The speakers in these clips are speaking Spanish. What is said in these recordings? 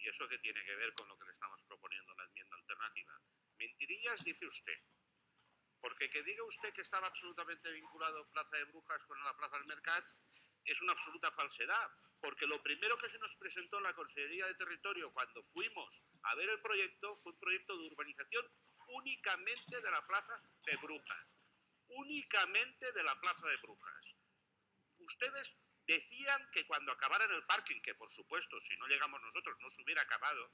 ¿Y eso qué tiene que ver con lo que le estamos proponiendo en la enmienda alternativa? Mentirillas, dice usted. Porque que diga usted que estaba absolutamente vinculado Plaza de Brujas con la Plaza del Mercat es una absoluta falsedad. Porque lo primero que se nos presentó en la Consejería de Territorio cuando fuimos a ver el proyecto fue un proyecto de urbanización únicamente de la Plaza de Brujas. Únicamente de la Plaza de Brujas. Ustedes decían que cuando acabaran el parking, que por supuesto, si no llegamos nosotros, no se hubiera acabado,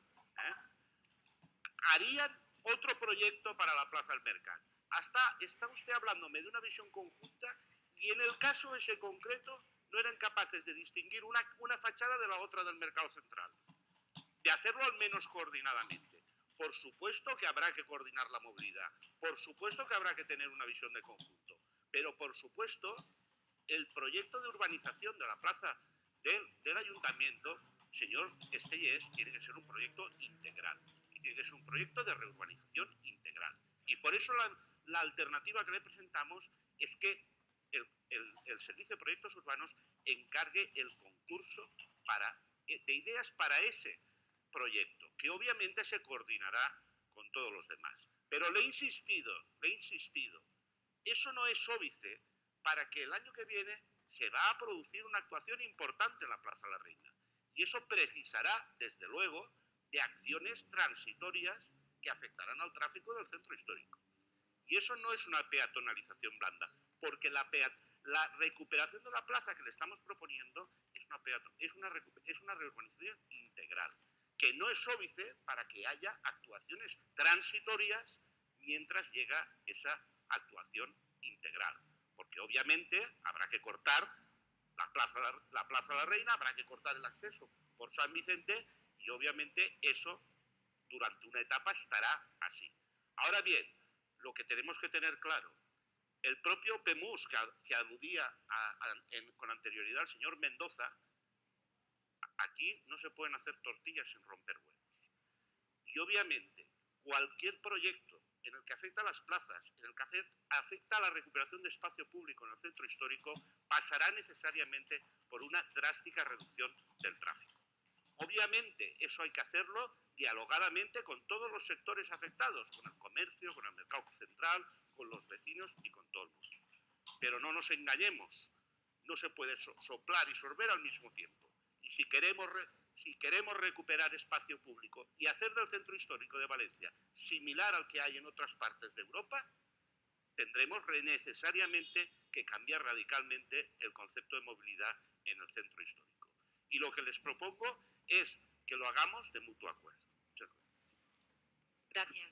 harían otro proyecto para la Plaza del Mercat. Está usted hablándome de una visión conjunta y en el caso ese concreto no eran capaces de distinguir una fachada de la otra del Mercado Central. De hacerlo al menos coordinadamente. Por supuesto que habrá que coordinar la movilidad. Por supuesto que habrá que tener una visión de conjunto. Pero por supuesto, el proyecto de urbanización de la plaza del ayuntamiento, señor Estellés, tiene que ser un proyecto integral. Y tiene que ser un proyecto de reurbanización integral. Y por eso la alternativa que le presentamos es que el Servicio de Proyectos Urbanos encargue el concurso de ideas para ese proyecto, que obviamente se coordinará con todos los demás. Pero le he insistido, eso no es óbice para que el año que viene se va a producir una actuación importante en la Plaza de la Reina. Y eso precisará, desde luego, de acciones transitorias que afectarán al tráfico del centro histórico. Y eso no es una peatonalización blanda, porque la recuperación de la plaza que le estamos proponiendo es una reurbanización integral, que no es óbice para que haya actuaciones transitorias mientras llega esa actuación integral. Porque obviamente habrá que cortar la Plaza de la Reina, habrá que cortar el acceso por San Vicente y obviamente eso durante una etapa estará así. Ahora bien, lo que tenemos que tener claro, el propio PEMUS que aludía con anterioridad al señor Mendoza, aquí no se pueden hacer tortillas sin romper huevos. Y obviamente cualquier proyecto en el que afecta a las plazas, en el que afecta a la recuperación de espacio público en el centro histórico, pasará necesariamente por una drástica reducción del tráfico. Obviamente eso hay que hacerlo dialogadamente con todos los sectores afectados, con el comercio, con el mercado central, con los vecinos y con todo el mundo. Pero no nos engañemos, no se puede soplar y sorber al mismo tiempo. Y si queremos recuperar espacio público y hacer del centro histórico de Valencia similar al que hay en otras partes de Europa, tendremos necesariamente que cambiar radicalmente el concepto de movilidad en el centro histórico. Y lo que les propongo es que lo hagamos de mutuo acuerdo. Muchas gracias. Gracias.